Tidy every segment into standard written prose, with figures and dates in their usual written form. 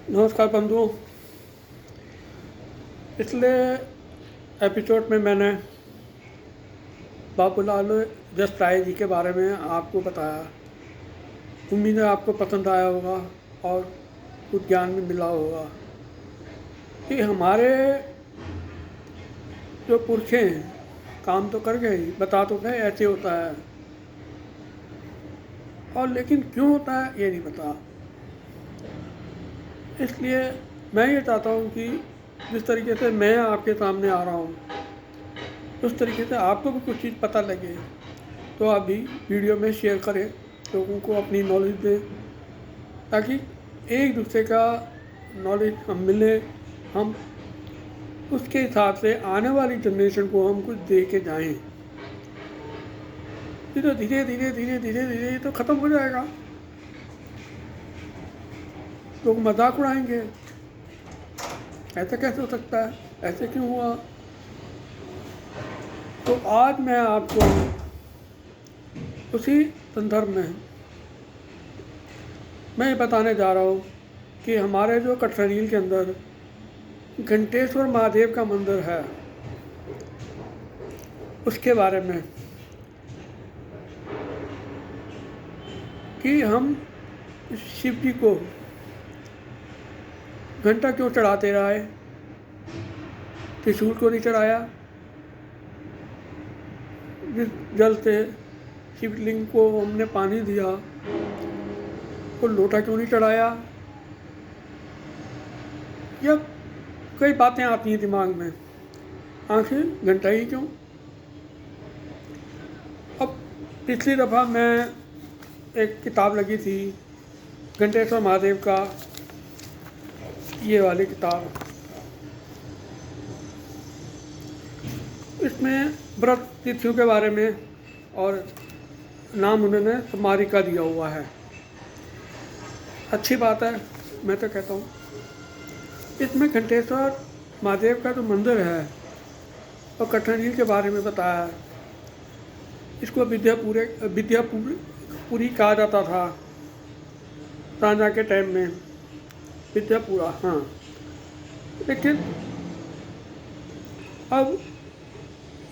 नमस्कार बंधुओं। पिछले एपिसोड में मैंने बाबूलाल जस राय जी के बारे में आपको बताया। उम्मीद है आपको पसंद आया होगा और कुछ ज्ञान भी मिला होगा कि हमारे जो पुरखे हैं काम तो कर गए, बता तो गए ऐसे होता है, और लेकिन क्यों होता है ये नहीं पता। इसलिए मैं ये चाहता हूँ कि जिस तरीके से मैं आपके सामने आ रहा हूँ उस तरीके से आपको भी कुछ चीज़ पता लगे, तो आप भी वीडियो में शेयर करें, लोगों को अपनी नॉलेज दें, ताकि एक दूसरे का नॉलेज हम मिले, हम उसके हिसाब से आने वाली जनरेशन को हम कुछ दे के जाएँ। तो धीरे धीरे धीरे धीरे धीरे तो ख़त्म हो जाएगा। लोग मजाक उड़ाएंगे, ऐसा कैसे हो सकता है, ऐसे क्यों हुआ। तो आज मैं आपको उसी संदर्भ में मैं ये बताने जा रहा हूँ कि हमारे जो कटरनील के अंदर घंटेश्वर महादेव का मंदिर है उसके बारे में, कि हम शिव जी को घंटा क्यों चढ़ाते रहे, त्रिशूल को नहीं चढ़ाया, जिस जल से शिवलिंग को हमने पानी दिया वो लोटा क्यों नहीं चढ़ाया। या कई बातें आती हैं दिमाग में, आखिर घंटा ही क्यों। अब पिछली दफ़ा मैं एक किताब लगी थी घंटेश्वर महादेव का, ये वाली किताब, इसमें व्रत तिथियों के बारे में और नाम उन्होंने स्मारिका दिया हुआ है। अच्छी बात है, मैं तो कहता हूँ। इसमें घंटेश्वर महादेव का जो मंदिर है और कटरनील के बारे में बताया है। इसको विद्यापुरी कहा जाता था राजा के टाइम में, विद्यापुरा, हाँ। लेकिन अब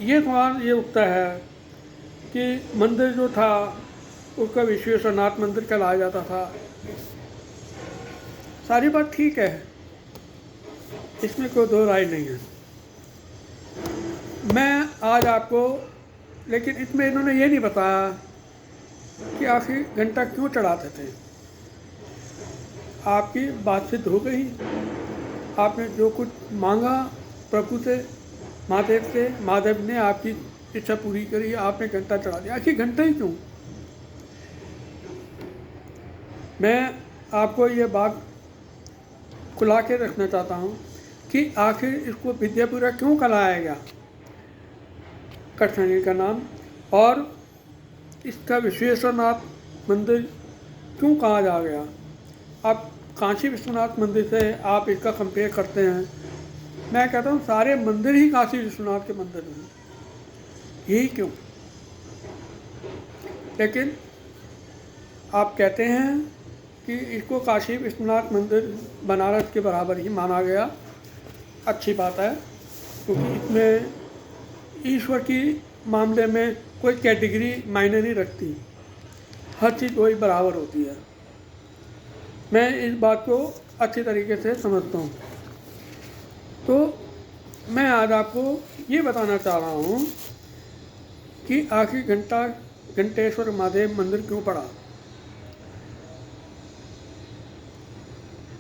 ये सवाल ये उठता है कि मंदिर जो था उसका विश्वेश्वरनाथ मंदिर कहलाया जाता था। सारी बात ठीक है, इसमें कोई दो राय नहीं है। मैं आज आपको, लेकिन इसमें इन्होंने ये नहीं बताया कि आखिर घंटा क्यों चढ़ाते थे। आपकी बात सिद्ध हो गई, आपने जो कुछ मांगा प्रभु से, महादेव से, महादेव ने आपकी इच्छा पूरी करी, आपने घंटा चढ़ा दिया। आखिर घंटा ही क्यों। मैं आपको ये बात खुला के रखना चाहता हूँ कि आखिर इसको विद्यापुरा क्यों कहलाया गया, कटरनील का नाम, और इसका विश्वेश्वरनाथ मंदिर क्यों कहा जा गया। आप काशी विश्वनाथ मंदिर से आप इसका कंपेयर करते हैं, मैं कहता हूँ सारे मंदिर ही काशी विश्वनाथ के मंदिर हैं, यही क्यों। लेकिन आप कहते हैं कि इसको काशी विश्वनाथ मंदिर बनारस के बराबर ही माना गया। अच्छी बात है, क्योंकि इसमें ईश्वर की मामले में कोई कैटेगरी मायने नहीं रखती, हर चीज़ वही बराबर होती है। मैं इस बात को अच्छी तरीके से समझता हूँ। तो मैं आज आपको ये बताना चाह रहा हूँ कि आखिर घंटेश्वर महादेव मंदिर क्यों पड़ा।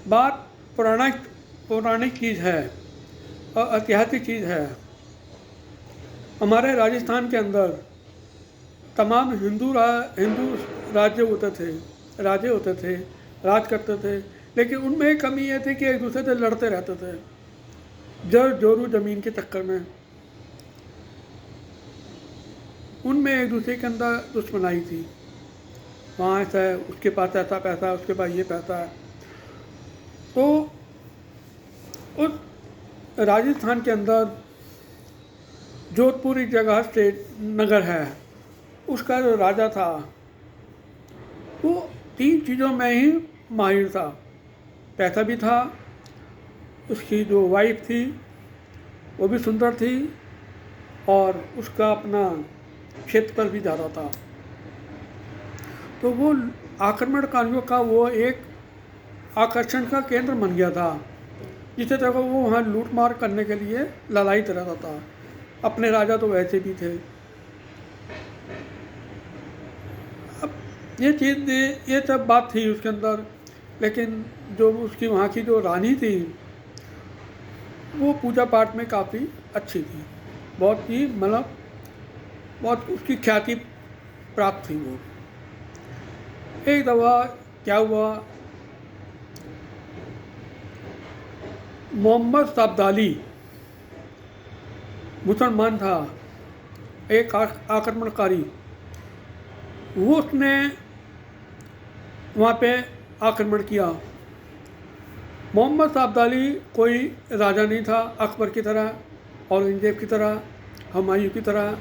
बात पौराणिक चीज़ है और ऐतिहासिक चीज़ है। हमारे राजस्थान के अंदर तमाम हिंदू राज्य होते थे, राजे होते थे, राज करते थे, लेकिन उनमें एक कमी ये थी कि एक दूसरे से लड़ते रहते थे, जड़ जोरू ज़मीन के चक्कर में। उनमें एक दूसरे के अंदर दुश्मनाई थी, वहाँ ऐसा है, उसके पास ऐसा पैसा है, उसके पास ये पैसा है। तो उस राजस्थान के अंदर जोधपुर एक जगह स्टेट नगर है, उसका जो राजा था वो 3 चीज़ों में ही माहिर था। पैसा भी था, उसकी जो वाइफ थी वो भी सुंदर थी, और उसका अपना क्षेत्रफल भी ज़्यादा था। तो वो आक्रमणकारियों का वो एक आकर्षण का केंद्र बन गया था, जिसे देखो वो वहाँ लूट मार करने के लिए ललायित रहता था। अपने राजा तो वैसे भी थे। अब ये सब बात थी उसके अंदर, लेकिन जो उसकी वहाँ की जो रानी थी वो पूजा पाठ में काफ़ी अच्छी थी, बहुत ही मतलब बहुत उसकी ख्याति प्राप्त थी वो। एक दफ़ा क्या हुआ, मोहम्मद सब्दाली मुसलमान था, एक आक्रमणकारी, वो उसने वहाँ पे आक्रमण किया। मोहम्मद सब्दाली कोई राजा नहीं था अकबर की तरह, औरंगजेब की तरह, हुमायूं की तरह,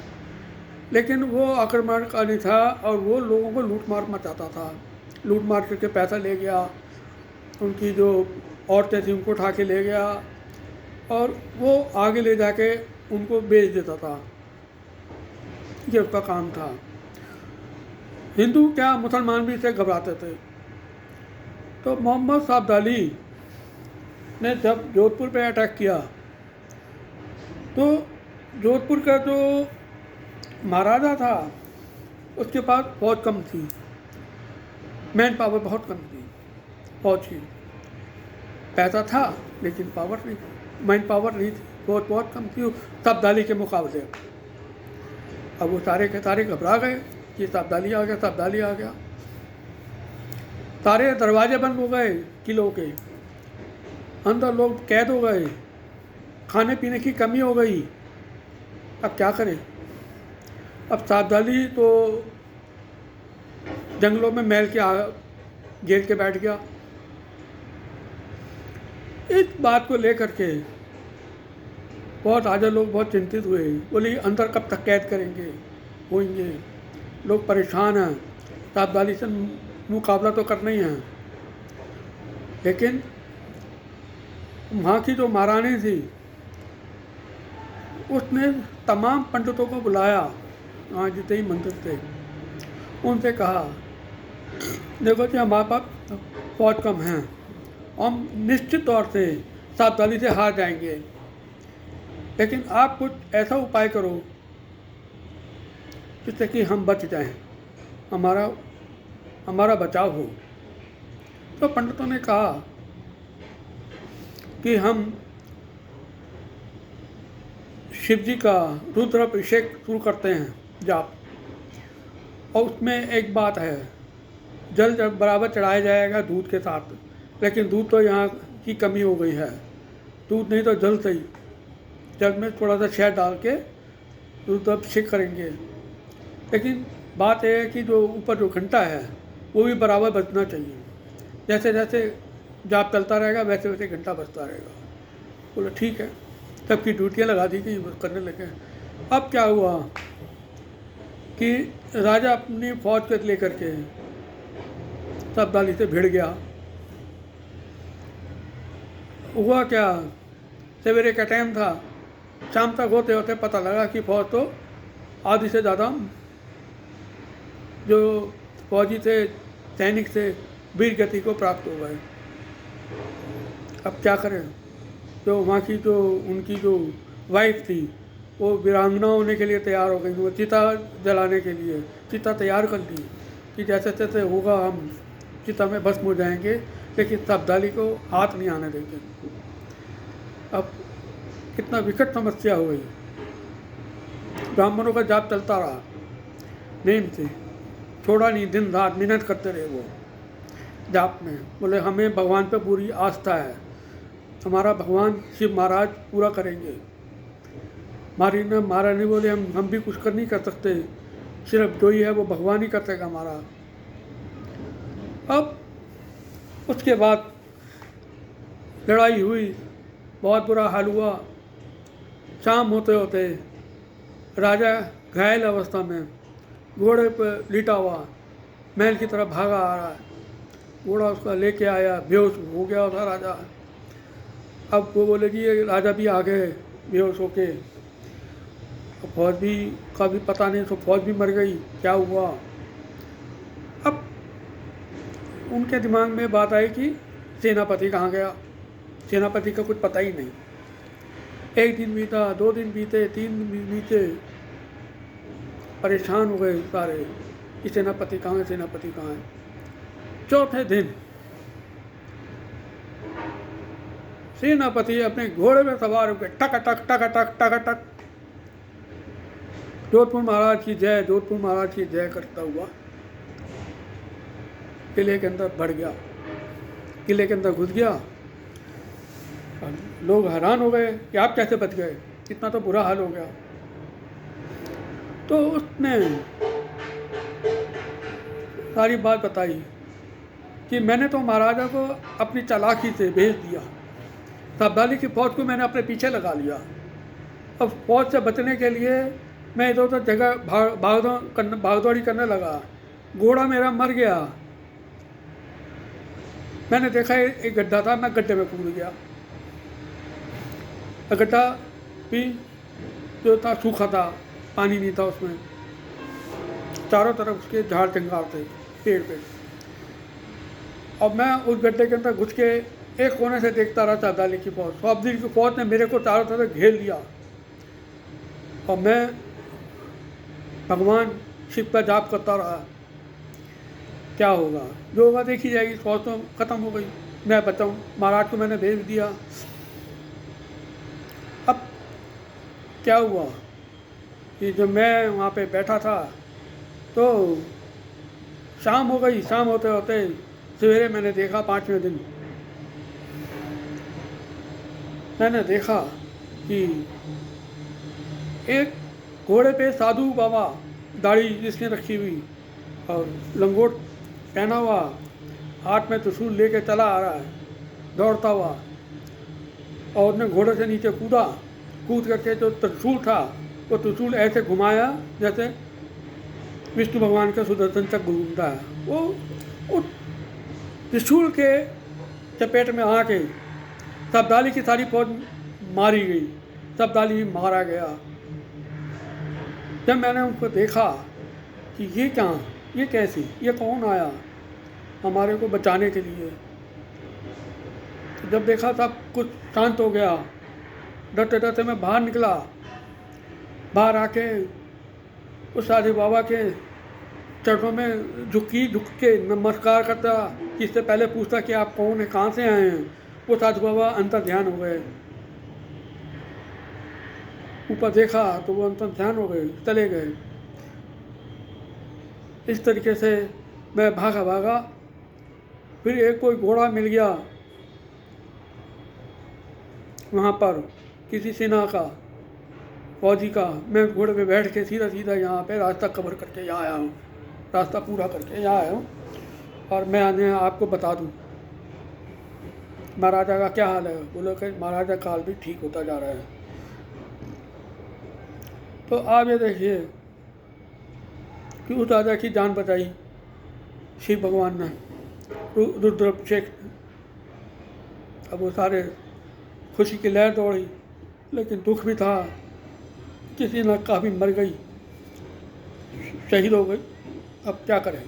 लेकिन वो आक्रमणकारी था और वो लोगों को लूट मार मचाता था। लूट मार करके पैसा ले गया, उनकी जो औरतें थी उनको उठा के ले गया, और वो आगे ले जाके उनको बेच देता था। ये उसका काम था। हिंदू क्या मुसलमान भी इसे घबराते थे। तो मोहम्मद सब्दाली ने जब जोधपुर पे अटैक किया, तो जोधपुर का जो महाराजा था उसके पास फौज कम थी, मैन पावर बहुत कम थी फौज की। पैसा था लेकिन पावर नहीं थी, मैन पावर नहीं थी, फौज बहुत कम थी सब्दाली के मुकाबले। अब वो सारे के सारे घबरा गए कि सब्दाली आ गया, सब्दाली आ गया। सारे दरवाजे बंद हो गए किलों के, अंदर लोग कैद हो गए, खाने पीने की कमी हो गई। अब क्या करें? अब सब्दाली तो जंगलों में महल के घेर के बैठ गया। इस बात को लेकर के बहुत राजा लोग बहुत चिंतित हुए, बोले अंदर कब तक कैद करेंगे, होंगे, लोग परेशान हैं, सब्दाली से मुकाबला तो करना ही है। लेकिन वहाँ की जो महारानी थी उसने तमाम पंडितों को बुलाया, वहाँ जितने ही मंदिर थे, उनसे कहा देखो जी हमारे पास फौज कम है, हम निश्चित तौर से सब्दाली से हार जाएंगे, लेकिन आप कुछ ऐसा उपाय करो जिससे कि हम बच जाएं, हमारा बचाव हो। तो पंडितों ने कहा कि हम शिव जी का रुद्राभिषेक शुरू करते हैं जाप, और उसमें एक बात है, जल जब बराबर चढ़ाया जाएगा दूध के साथ, लेकिन दूध तो यहाँ की कमी हो गई है, दूध नहीं तो जल से ही, जल में थोड़ा सा शहद डाल के रुद्राभिषेक करेंगे। लेकिन बात यह है कि जो ऊपर जो घंटा है वो भी बराबर बजना चाहिए, जैसे जैसे जाप चलता रहेगा वैसे वैसे घंटा बजता रहेगा। बोले ठीक है, सबकी ड्यूटियाँ लगा दी गई, करने लगे। अब क्या हुआ कि राजा अपनी फौज को लेकर के सब्दाली से भिड़ गया। हुआ क्या, सवेरे का टाइम था, शाम तक होते होते पता लगा कि फौज तो आधी से ज़्यादा जो फौजी थे, सैनिक थे, वीर गति को प्राप्त हो गए। अब क्या करें? जो वहाँ की जो उनकी जो वाइफ थी वो वीरांगना होने के लिए तैयार हो गई, वो चिता जलाने के लिए चिता तैयार कर ली कि जैसे तैसे होगा हम चिता में भस्म हो जाएंगे, लेकिन सब्दाली को हाथ नहीं आने देंगे। अब कितना विकट समस्या हो गई। ब्राह्मणों का जाप चलता रहा नेम से, छोड़ा नहीं, दिन रात मेहनत करते रहे वो जाप में। बोले हमें भगवान पे पूरी आस्था है, हमारा भगवान शिव महाराज पूरा करेंगे। महारानी बोले हम भी कुछ कर नहीं कर सकते, सिर्फ जो ही है वो भगवान ही कर सकेगा हमारा। अब उसके बाद लड़ाई हुई, बहुत बुरा हाल हुआ। शाम होते होते राजा घायल अवस्था में घोड़े पर लेटा हुआ महल की तरफ भागा आ रहा है। घोड़ा उसका लेके आया, बेहोश हो गया था राजा। अब वो बोले कि ये राजा भी आ गए बेहोश होके, फौज भी का भी पता नहीं, तो फौज भी मर गई, क्या हुआ। अब उनके दिमाग में बात आई कि सेनापति कहाँ गया, सेनापति का कुछ पता ही नहीं। एक दिन बीता, 2 दिन बीते, 3 दिन बीते, परेशान हो गए सारे कि सेनापति कहाँ है, सेनापति कहाँ है। चौथे दिन सेनापति अपने घोड़े में सवार होकर टक टक टक टक टक टक जोधपुर महाराज की जय, जोधपुर महाराज की जय करता हुआ किले के अंदर बढ़ गया, किले के अंदर घुस गया। लोग हैरान हो गए कि आप कैसे बच गए, इतना तो बुरा हाल हो गया। तो उसने सारी बात बताई कि मैंने तो महाराजा को अपनी चालाकी से भेज दिया, शब्दाली की फौज को मैंने अपने पीछे लगा लिया। अब फौज से बचने के लिए मैं इधर उधर जगह भागदौड़ी करने लगा, घोड़ा मेरा मर गया। मैंने देखा एक गड्ढा था, मैं गड्ढे में कूद गया। गड्ढा भी जो था सूखा था, पानी नहीं था उसमें, चारों तरफ उसके झाड़ जंगाल थे पेड़ पे। और मैं उस गड्ढे के अंदर घुस के एक कोने से देखता रहा शब्दाली की फौज। शब्दाली की फौज ने मेरे को चारों तरफ घेर लिया और मैं भगवान शिव पर जाप करता रहा, क्या होगा, जो होगा देखी जाएगी। फौज तो ख़त्म हो गई, मैं बचाऊँ, महाराज को मैंने भेज दिया। अब क्या हुआ कि जब मैं वहाँ पे बैठा था तो शाम हो गई। शाम होते होते सवेरे मैंने देखा, 5वें दिन मैंने देखा कि एक घोड़े पे साधु बाबा, दाढ़ी जिसने रखी हुई और लंगोट पहना हुआ, हाथ में त्रिशूल लेके चला आ रहा है दौड़ता हुआ। और उसने घोड़े से नीचे कूदा, कूद करके जो त्रिशूल था वो त्रिशूल ऐसे घुमाया जैसे विष्णु भगवान का सुदर्शन चक्र घूमता है। वो त्रिशूल के चपेट में आके शब्दाली की सारी फौज मारी गई, शब्दाली मारा गया। जब मैंने उनको देखा कि ये क्या, ये कैसे, ये कौन आया हमारे को बचाने के लिए, तो जब देखा तब कुछ शांत हो गया। डरते डरते मैं बाहर निकला, बाहर आके उस साधु बाबा के चरणों में झुक के नमस्कार करता, इससे पहले पूछता कि आप कौन हैं, कहाँ से आए हैं। वो साधु बाबा अंतर ध्यान हो गए, ऊपर देखा तो वो अंतर ध्यान हो गए, चले गए। इस तरीके से मैं भागा। फिर एक कोई घोड़ा मिल गया वहाँ पर, किसी सेना का फौजी का। मैं घोड़े पे बैठ के सीधा यहाँ पे रास्ता कवर करके यहाँ आया हूँ, रास्ता पूरा करके यहाँ आया हूँ। और मैं आने आपको बता दूँ महाराजा का क्या हाल है। बोले कि महाराजा का हाल भी ठीक होता जा रहा है। तो आप ये देखिए कि उस राजा की जान बचाई शिव भगवान ने, रुद्राभिषेक। अब वो सारे खुशी की लहर दौड़ी, लेकिन दुख भी था, किसी न काफ़ी मर गई, शहीद हो गई। अब क्या करें।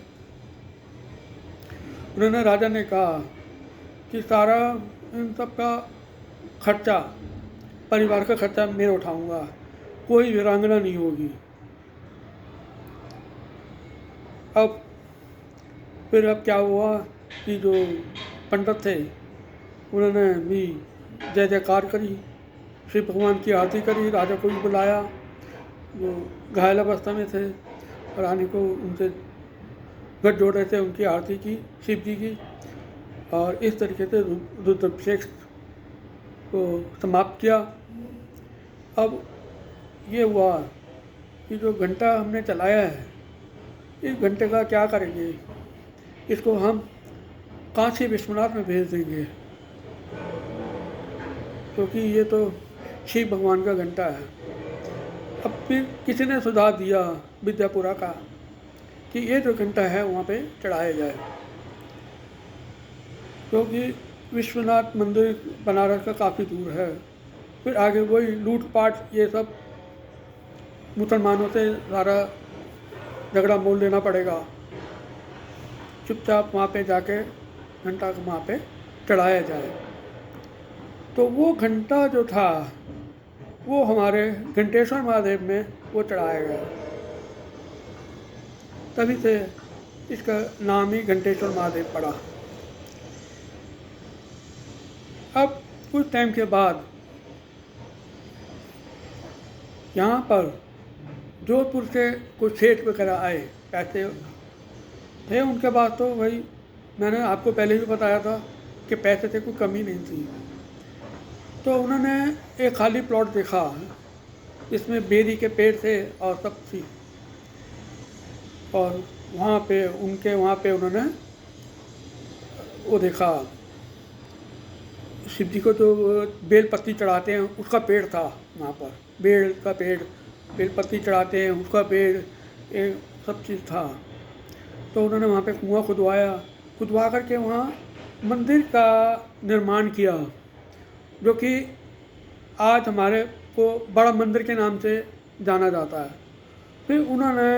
उन्होंने, राजा ने कहा कि सारा इन सब का खर्चा, परिवार का खर्चा मैं उठाऊंगा, कोई वीरांगना नहीं होगी। अब फिर अब क्या हुआ कि जो पंडित थे उन्होंने भी जय जयकार करी, शिव भगवान की आरती करी। राजा को भी बुलाया, जो घायल अवस्था में थे, रानी को उनसे गठजोड़े से उनकी आरती की शिव जी की। और इस तरीके से रुद्राभिषेक को समाप्त किया। अब ये हुआ कि जो घंटा हमने चलाया है, इस घंटे का क्या करेंगे, इसको हम काशी विश्वनाथ में भेज देंगे, क्योंकि ये तो शिव भगवान का घंटा है। अब फिर किसी ने सुझाव दिया विद्यापुरा का कि ये जो घंटा है वहाँ पे चढ़ाया जाए। क्योंकि विश्वनाथ मंदिर बनारस का काफ़ी दूर है। फिर आगे वही लूटपाट ये सब मुसलमानों से सारा झगड़ा मोल लेना पड़ेगा। चुपचाप वहाँ पे जाके घंटा वहाँ पे चढ़ाया जाए। तो वो घंटा जो था वो हमारे घंटेश्वर महादेव में वो चढ़ाया गया, तभी से इसका नाम ही घंटेश्वर महादेव पड़ा। अब कुछ टाइम के बाद यहाँ पर जोधपुर से कुछ सेठ वगैरह आए, पैसे थे उनके पास। तो वही मैंने आपको पहले भी बताया था कि पैसे से कोई कमी नहीं थी। तो उन्होंने एक खाली प्लॉट देखा जिसमें बेरी के पेड़ थे और सब थी, और वहाँ पे उन्होंने वो देखा शिव जी को जो बेल पत्ती चढ़ाते हैं उसका पेड़ था वहाँ पर। बेल पत्ती चढ़ाते हैं उसका पेड़, एक सब चीज़ था। तो उन्होंने वहाँ पे कुआं खुदवा करके वहाँ मंदिर का निर्माण किया, जो कि आज हमारे को बड़ा मंदिर के नाम से जाना जाता है। फिर उन्होंने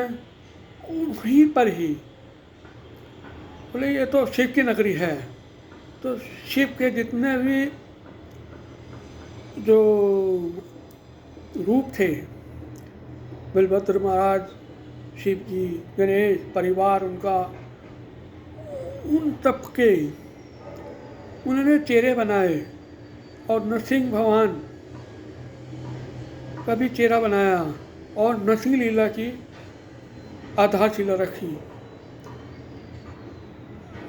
वहीं पर ही बोले ये तो शिव की नगरी है, तो शिव के जितने भी जो रूप थे, बलभद्र महाराज, शिव जी, गणेश, परिवार उनका, उन सबके उन्होंने चेहरे बनाए, और नरसिंह भगवान का भी चेहरा बनाया और नरसिंह लीला की आधारशिला रखी।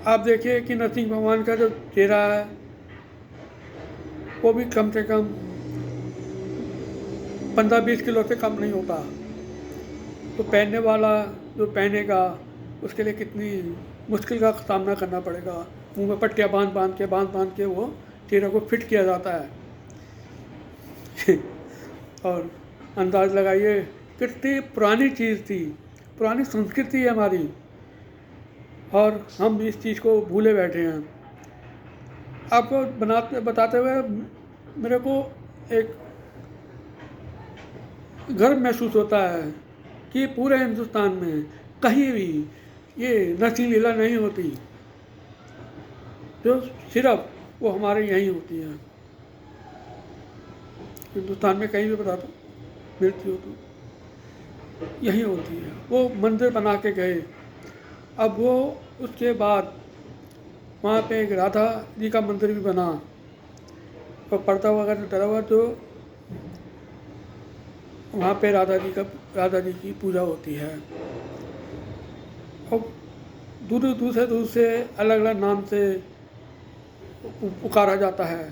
आप देखिए कि नरसिंह भगवान का जो चेहरा है वो भी कम से कम 15-20 किलो से कम नहीं होता। तो पहनने वाला जो पहनेगा उसके लिए कितनी मुश्किल का सामना करना पड़ेगा। मुंह में पट्टियाँ बांध के वो चेहरे को फिट किया जाता है। और अंदाज़ लगाइए कितनी पुरानी चीज़ थी, पुरानी संस्कृति है हमारी, और हम इस चीज़ को भूले बैठे हैं। आपको बताते हुए मेरे को एक गर्व महसूस होता है कि पूरे हिंदुस्तान में कहीं भी ये नरसिंह लीला नहीं होती, जो सिर्फ वो हमारे यहीं होती है। हिंदुस्तान में कहीं भी बता दो मिलती हो तो यहीं होती है। वो मंदिर बना के गए। अब वो उसके बाद वहाँ पे एक राधा जी का मंदिर भी बना, और पर्दा वगैरह डरा हुआ, तो वहाँ पे राधा जी की पूजा होती है। और दूर से अलग अलग नाम से पुकारा जाता है।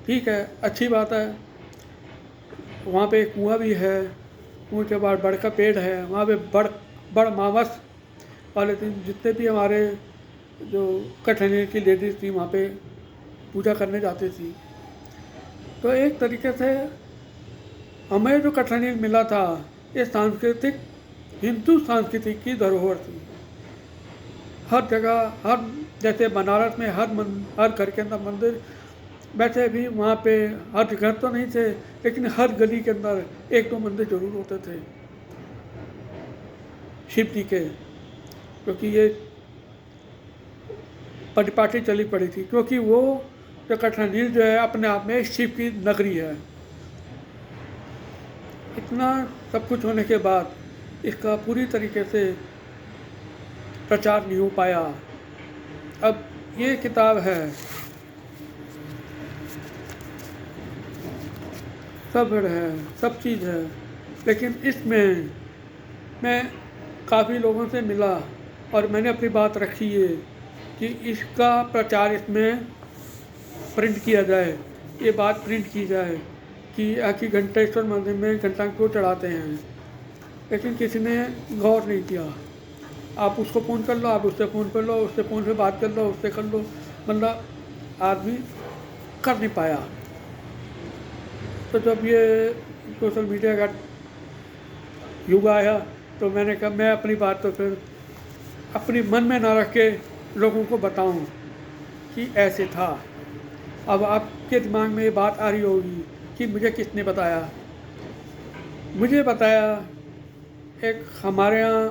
ठीक है, अच्छी बात है। वहाँ पे एक कुआं भी है, कुएं के बाद बड़ का पेड़ है। वहाँ पे बड़ मावस वाले दिन जितने भी हमारे जो कठनीर की लेडीज़ थी वहाँ पे पूजा करने जाती थी। तो एक तरीके से हमें जो कठनीर मिला था ये हिंदू सांस्कृतिक की धरोहर थी। हर जगह, जैसे बनारस में हर घर के अंदर मंदिर, वैसे भी वहाँ पे हर घर तो नहीं थे, लेकिन हर गली के अंदर 1-2 मंदिर जरूर होते थे शिव जी के, क्योंकि ये परिपाटी चली पड़ी थी। क्योंकि वो जो कठनीर जो है अपने आप में शिव की नगरी है। इतना सब कुछ होने के बाद इसका पूरी तरीके से प्रचार नहीं हो पाया। अब ये किताब है, सब है, सब चीज़ है, लेकिन इसमें मैं काफ़ी लोगों से मिला और मैंने अपनी बात रखी है कि इसका प्रचार इसमें प्रिंट किया जाए। ये बात प्रिंट की जाए कि आखिर घंटेश्वर मंदिर में घंटा क्यों चढ़ाते हैं, लेकिन किसी ने गौर नहीं किया। आप उसको फ़ोन कर लो, आप उससे फ़ोन कर लो, उससे फ़ोन पे बात कर लो, उससे कर लो, मतलब आदमी कर नहीं पाया। तो जब ये सोशल मीडिया का युग आया तो मैंने कहा मैं अपनी बात तो फिर अपनी मन में ना रख के लोगों को बताऊं कि ऐसे था। अब आपके दिमाग में ये बात आ रही होगी कि मुझे किसने बताया। मुझे बताया एक हमारे यहाँ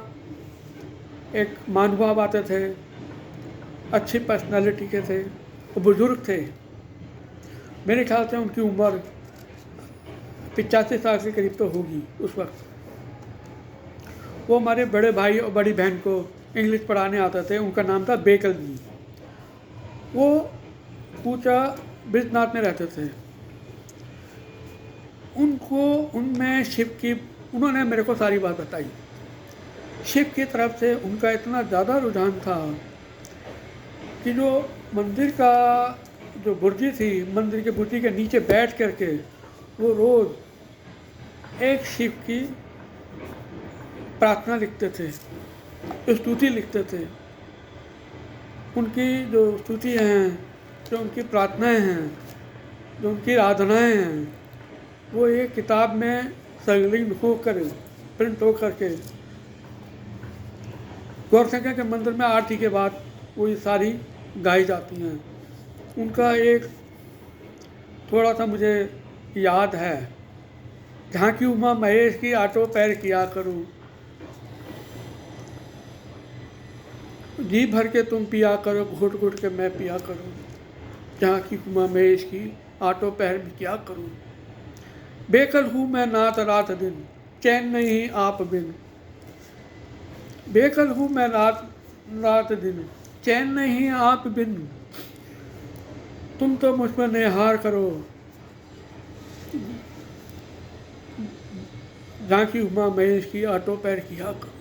एक महानुभाव आते थे, अच्छी पर्सनालिटी के थे, वो बुज़ुर्ग थे। मेरे ख्याल से उनकी उम्र 85 साल के करीब तो होगी उस वक्त। वो हमारे बड़े भाई और बड़ी बहन को इंग्लिश पढ़ाने आते थे। उनका नाम था बेकल जी। वो पूछा बिजनाथ में रहते थे। उनको उनमें शिव की, उन्होंने मेरे को सारी बात बताई। शिव की तरफ से उनका इतना ज़्यादा रुझान था कि जो मंदिर का जो बुर्जी थी, मंदिर के बुर्जी के नीचे बैठ करके वो रोज़ एक शिव की प्रार्थना लिखते थे, स्तुति लिखते थे। उनकी जो स्तुति हैं, जो उनकी प्रार्थनाएं हैं, जो उनकी आराधनाएं हैं, वो एक किताब में संकलित होकर प्रिंट हो करके गौरशंकर के मंदिर में आरती के बाद वो ये सारी गाई जाती हैं। उनका एक थोड़ा सा मुझे याद है, झांकी उमा महेश की आटो पैर किया करूं, जी भर के तुम पिया करो, घुट घुट के मैं पिया करूं, झांकी उमा महेश की आटो पैर भी किया करूं। बेकल हूँ मैं नात रात दिन, चैन नहीं आप बिन। बेकल हूँ मैं रात दिन, चैन नहीं आप बिन। तुम तो मुझ पर निहार करो, झांकी उमा महेश की आटो पैर किया करो।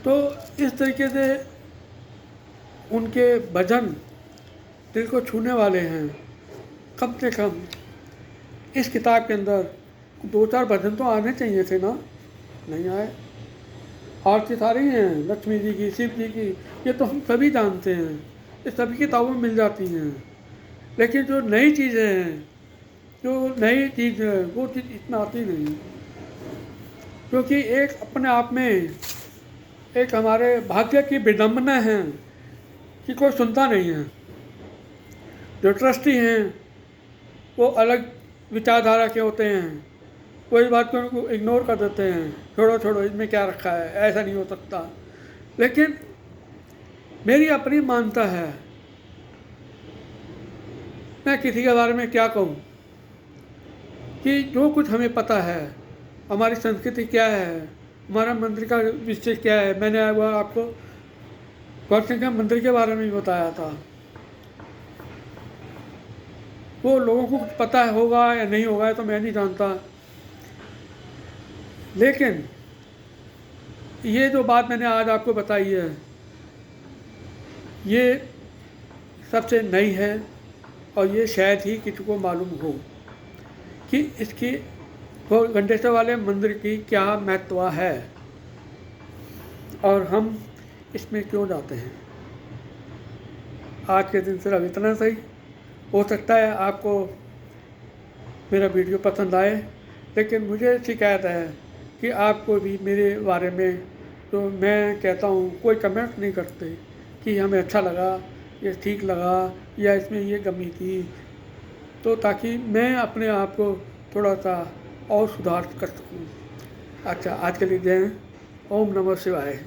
तो इस तरीके से उनके भजन दिल को छूने वाले हैं। कम से कम इस किताब के अंदर 2-4 भजन तो आने चाहिए थे ना, नहीं आए। आरती सारी हैं लक्ष्मी जी की, शिव जी की, ये तो हम सभी जानते हैं, ये सभी किताबों में मिल जाती हैं। लेकिन जो नई चीज़ें हैं, जो नई चीज़ है, वो चीज़ इतना आती नहीं, क्योंकि एक अपने आप में एक हमारे भाग्य की विडम्बना है कि कोई सुनता नहीं है। जो ट्रस्टी हैं वो अलग विचारधारा के होते हैं, वो इस बात को उनको इग्नोर कर देते हैं, छोड़ो छोड़ो इसमें क्या रखा है, ऐसा नहीं हो सकता। लेकिन मेरी अपनी मान्यता है, मैं किसी के बारे में क्या कहूँ, कि जो कुछ हमें पता है, हमारी संस्कृति क्या है, हमारा मंदिर का विशेष क्या है। मैंने वो आपको गौरशंकर मंदिर के बारे में भी बताया था। वो लोगों को पता होगा या नहीं होगा तो मैं नहीं जानता, लेकिन ये जो बात मैंने आज आपको बताई है, ये सबसे नई है और ये शायद ही किसी को मालूम हो कि इसकी गंडेश्वर वाले मंदिर की क्या महत्व है और हम इसमें क्यों जाते हैं। आज के दिन सिर्फ इतना सही। हो सकता है आपको मेरा वीडियो पसंद आए, लेकिन मुझे शिकायत है कि आपको भी मेरे बारे में तो मैं कहता हूँ कोई कमेंट नहीं करते कि हमें अच्छा लगा, ये ठीक लगा या इसमें ये कमी थी, तो ताकि मैं अपने आप को थोड़ा सा और सुधार कर सकूँ। अच्छा, आज के लिए जय। ओम नमः शिवाय।